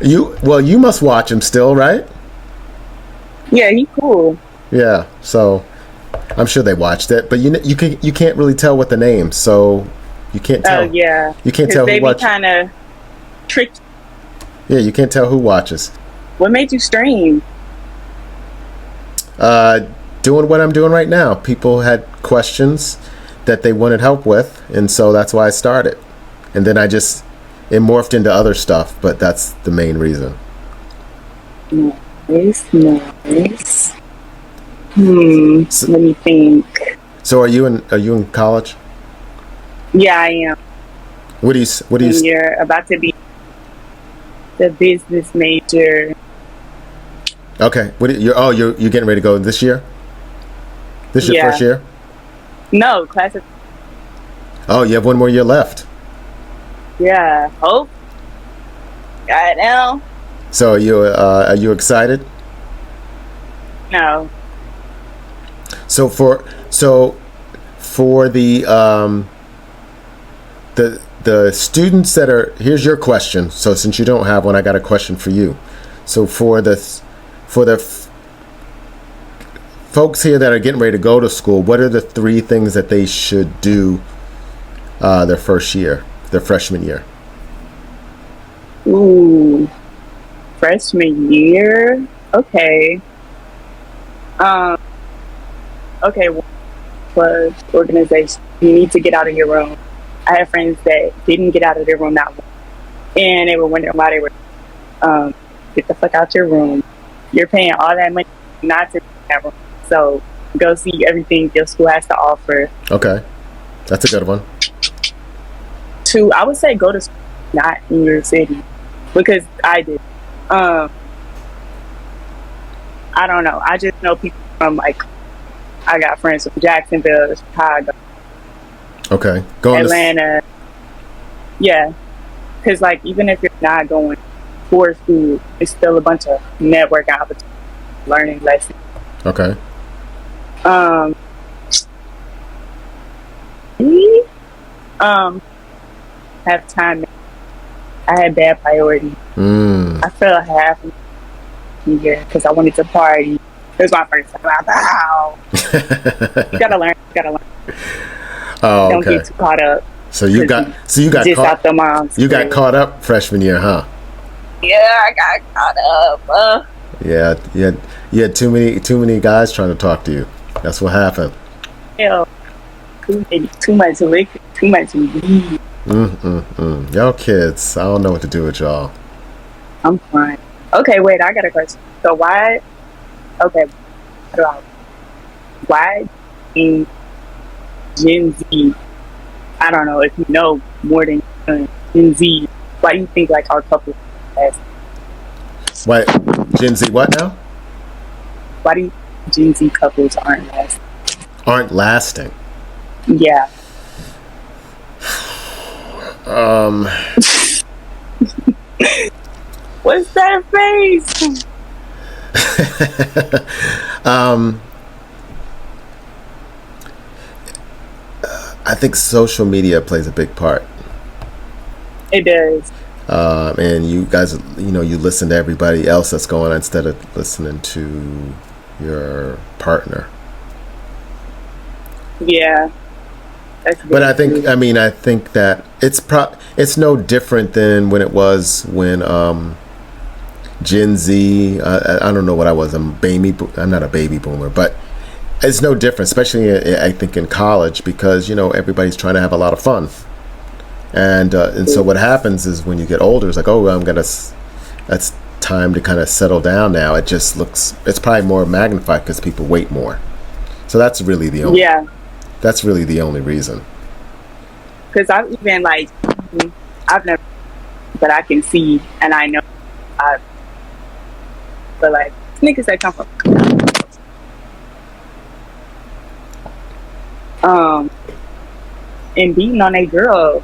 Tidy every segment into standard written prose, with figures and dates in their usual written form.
You must watch him still, right? Yeah, he cool. Yeah, so I'm sure they watched it, but you can't really tell what the name, so you can't tell. Oh yeah, You can't 'cause tell they who be watches. kind of tricky. Yeah, you can't tell who watches. What made you stream? Doing what I'm doing right now. People had questions that they wanted help with, and so that's why I started. And then it morphed into other stuff, but that's the main reason. Nice. So, Let me think. so are you in college? Yeah, I am. And You're about to be the business major. Okay. You're getting ready to go this year? This your Yeah. first year? No, class of, Oh, you have one more year left. yeah. Hope. God now. So are you excited? No. So for the students that are, here's your question. So since you don't have one, I got a question for you. So for the folks here that are getting ready to go to school, what are the 3 things that they should do their first year, their freshman year? Ooh. Freshman year. Okay. Okay. Was organization. You need to get out of your room. I have friends that didn't get out of their room that one, and they were wondering why they were. Get the fuck out your room. You're paying all that money not to be in that room. So go see everything your school has to offer. Okay, that's a good one. 2, I would say go to school, not in your city, because I did. I don't know. I just know people from I got friends from Jacksonville, Chicago, Okay, going Atlanta. Yeah, because even if you're not going for school, it's still a bunch of networking opportunities, learning lessons. Okay. Me, have time. I had bad priorities. I fell half year because I wanted to party. It was my first time. Wow. You gotta learn. Oh, Don't okay. get too caught up. You got just caught. out the moms. You got caught up freshman year, huh? Yeah, I got caught up. Yeah, you had too many guys trying to talk to you. That's what happened. Hell, too much liquor, too much weed. Y'all kids, I don't know what to do with y'all. I'm fine. Okay, wait, I got a question. So why? Okay, why in Gen Z? I don't know if you know more than Gen Z. Why do you think our couple has? Why Gen Z? What now? Why do you think Gen Z couples aren't lasting? Aren't lasting. Yeah. What's that face? I think social media plays a big part. It does. And you guys, you listen to everybody else that's going on instead of listening to your partner. Yeah. But I think that it's no different than when it was when Gen Z. I don't know what I was. I'm not a baby boomer, but it's no different. Especially I think in college because everybody's trying to have a lot of fun, and so what happens is when you get older, it's like, oh, that's time to kind of settle down now. It's probably more magnified because people wait more. So that's really the only. Yeah. That's really the only reason. Because I've even I've never, but I can see and I know. But niggas that come from and beating on a girl,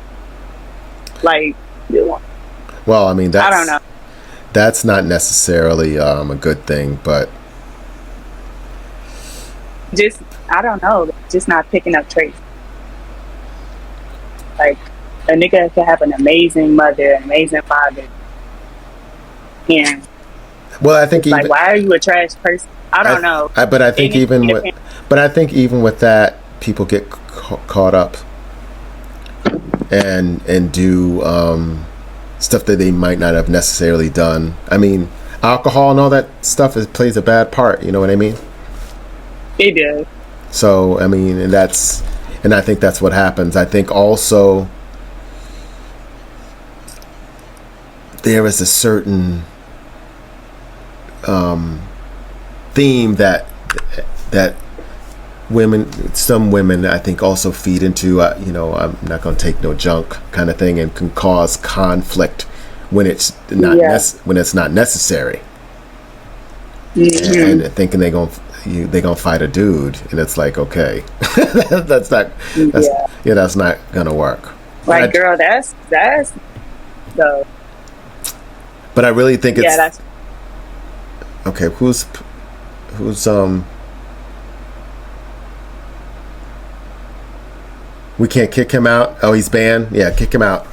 well, I mean I don't know. That's not necessarily a good thing, but just I don't know, just not picking up traits. A nigga can have an amazing mother, an amazing father, Yeah. Well, I think It's like, even why are you a trash person? I don't know. but I think They need to even be with the but I think even with that, people get caught up and do stuff that they might not have necessarily done. I mean, alcohol and all that stuff plays a bad part. You know what I mean? They do. So I mean, and I think that's what happens. I think also there is a certain theme that some women I think also feed into. I'm not going to take no junk kind of thing, and can cause conflict when it's not when it's not necessary. Mm-hmm. And thinking they're gonna fight a dude, and it's like, okay, that's not gonna work. Like, girl, that's so. But I really think it's that's okay. Who's we can't kick him out. Oh, he's banned. Yeah, kick him out.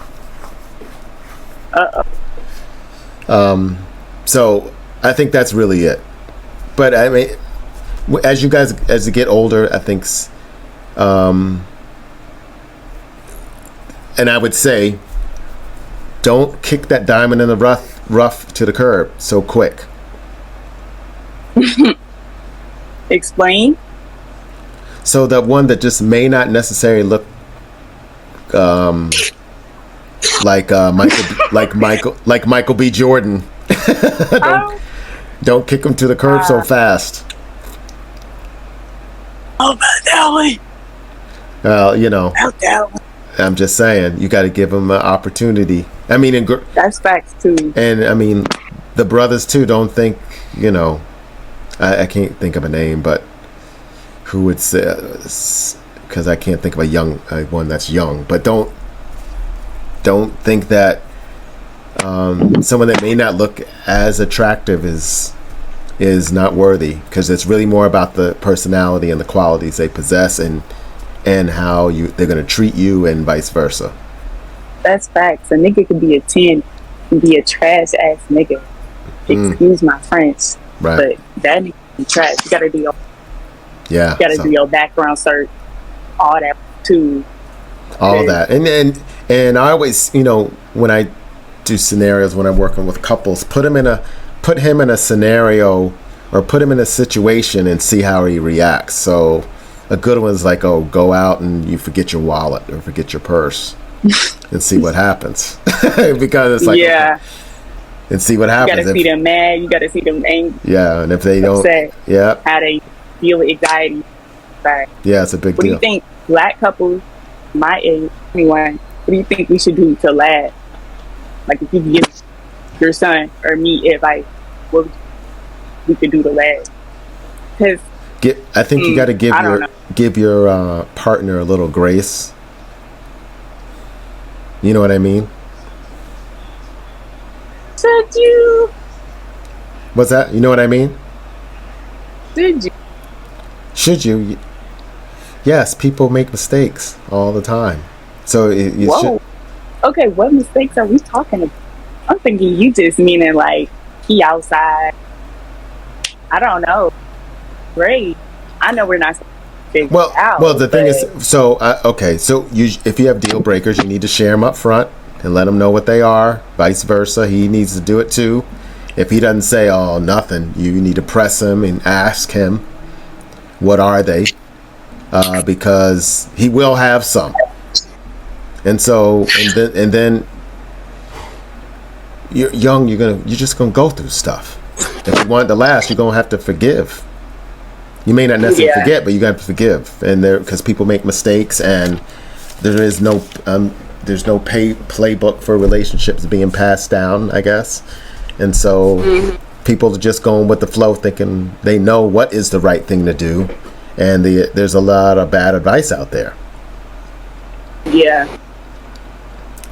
So I think that's really it. But I mean, as you get older, I think, and I would say, don't kick that diamond in the rough to the curb so quick. Explain. So the one that just may not necessarily look like Michael B. Jordan. Don't kick him to the curb so fast. Oh, Ellie. Well, I'm just saying, you got to give him an opportunity. I mean, that's facts too. And I mean, the brothers too. Don't think, I can't think of a name, but who would say? Because I can't think of a one that's young. But don't think that someone that may not look as attractive is not worthy, because it's really more about the personality and the qualities they possess, and how they're going to treat you, and vice versa. That's facts. A nigga could be a 10 and be a trash ass nigga. Excuse my French. Right. But that nigga be trash. You gotta do your do your background search, all that too. All that. And I always, when I do scenarios, when I'm working with couples, put him in a scenario, or put him in a situation, and see how he reacts. So a good one is like, oh, go out and you forget your wallet or forget your purse, and see what happens. Because it's like, okay, and see what happens. You gotta see them mad. You gotta see them angry. Yeah, and if they upset, don't, how they feel anxiety. Right. Yeah, it's a big deal. What do you think black couples, my age, 21, what do you think we should do to last? Like, if you give your son or me advice, what we could do to last? Because I think you got to give your partner a little grace. You know what I mean? Should you? What's that? You know what I mean? Did you? Should you? Yes, people make mistakes all the time. So you should. Okay, what mistakes are we talking about? I'm thinking you just meaning like he outside. I don't know. Great. I know we're not figuring out. Well, the thing is, so if you have deal breakers, you need to share them up front and let him know what they are. Vice versa, he needs to do it too. If he doesn't say, oh, nothing, you need to press him and ask him, what are they? Because he will have some. And so, and then you're young, you're just gonna go through stuff. If you want it to last, you're gonna have to forgive. You may not necessarily forget, but you got to forgive. And because people make mistakes, and there's no playbook for relationships being passed down, I guess. And so people are just going with the flow, thinking they know what is the right thing to do, and there's a lot of bad advice out there. Yeah.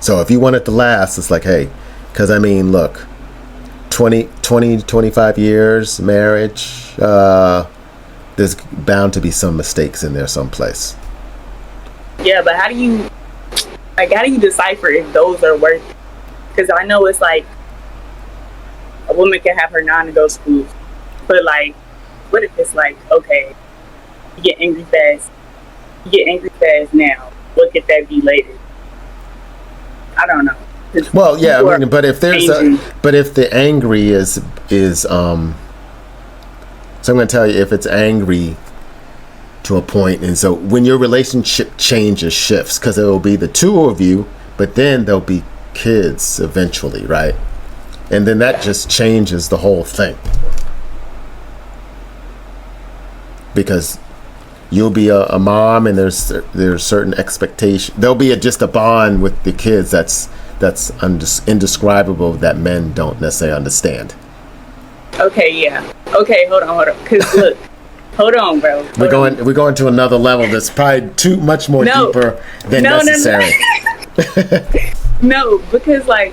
So if you want it to last, it's like, hey, because I mean, look, 25 years marriage, there's bound to be some mistakes in there someplace. Yeah, but how do you decipher if those are worth it? Because I know it's like, a woman can have her non-negotiables, but like, what if it's like, okay, you get angry fast. You get angry fast now. What could that be later? I don't know. Well, yeah, I mean, but if there's but if the angry is so I'm going to tell you, if it's angry to a point, and so when your relationship shifts, because it will be the two of you, but then there'll be kids eventually, right? And then that just changes the whole thing, because you'll be a mom, and there's certain expectation. There'll be just a bond with the kids that's indescribable, that men don't necessarily understand. Okay, yeah. Okay, hold on. Cause look, hold on, bro. We're going to another level that's probably too much more deeper than necessary. No, because like,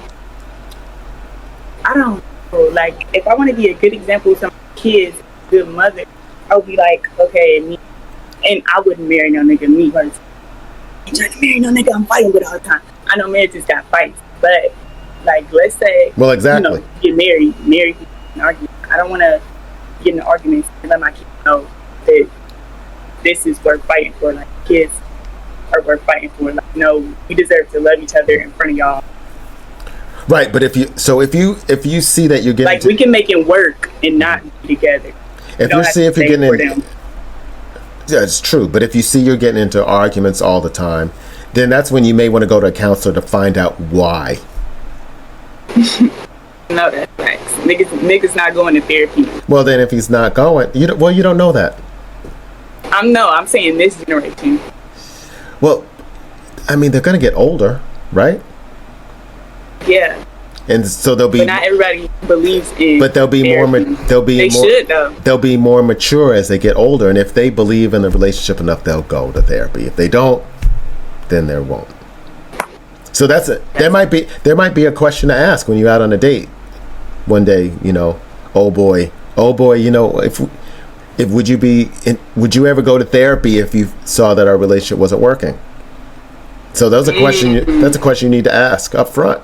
I don't know. Like, if I want to be a good example of some kids, good mother, I would be like, okay, me, and I wouldn't marry no nigga. Me personally, you trying to marry no nigga I'm fighting with all the time. I know marriages got fights, but like, let's say, well, exactly, get married, an argument. I don't want to get in an argument and let my kids know that this is worth fighting for. Like, kids are worth fighting for. Like, no, we deserve to love each other in front of y'all. Right, but if you see that you're getting like, we can make it work and not be together. If you're getting into, yeah, it's true. But if you see you're getting into arguments all the time, then that's when you may want to go to a counselor to find out why. No, that's facts. Niggas not going to therapy. Well, then if he's not going, you don't know that. I'm saying this generation. Well, I mean, they're gonna get older, right? Yeah. And so they'll be. But not everybody believes in. But they'll be therapy. They should though. They'll be more mature as they get older, and if they believe in the relationship enough, they'll go to therapy. If they don't, then they won't. So that's it. There might be a question to ask when you're out on a date one day. Oh boy, if would you ever go to therapy if you saw that our relationship wasn't working? So that's a question. That's a question you need to ask up front.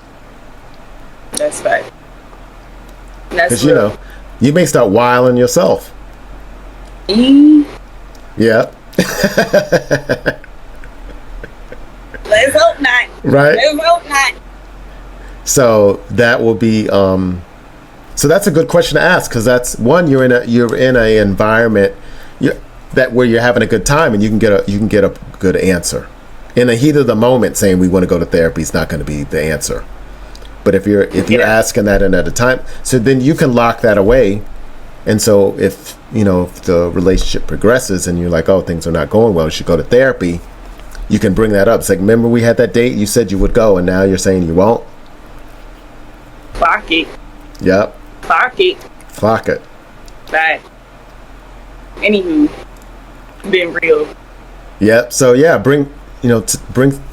That's right. Because you may start wiling yourself. Yeah. Let's hope not. Right. Let's hope not. So that will be. So that's a good question to ask, because that's one, you're in a environment where you're having a good time, and you can get a good answer. In the heat of the moment, saying we want to go to therapy is not going to be the answer. But if you're asking that in at a time, so then you can lock that away. And so if the relationship progresses and you're like, oh, things are not going well, you should go to therapy, you can bring that up. It's like, remember we had that date, you said you would go, and now you're saying you won't. Clock it. Yep. Clock it. Clock it. But anywho, been real. Yep. So yeah,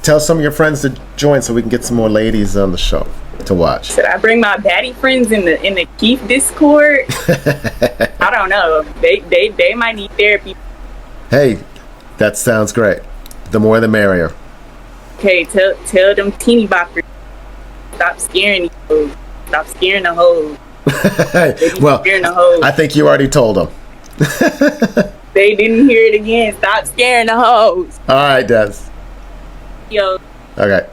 tell some of your friends to join so we can get some more ladies on the show to watch. Should I bring my baddie friends in the Keith Discord? I don't know. They might need therapy. Hey, that sounds great. The more the merrier. Okay, tell them teeny boppers, stop scaring these hoes. Stop scaring the hoes. Well, scaring the hoes. I think you already told them. They didn't hear it again. Stop scaring the hoes. All right, Des. Yo. Okay.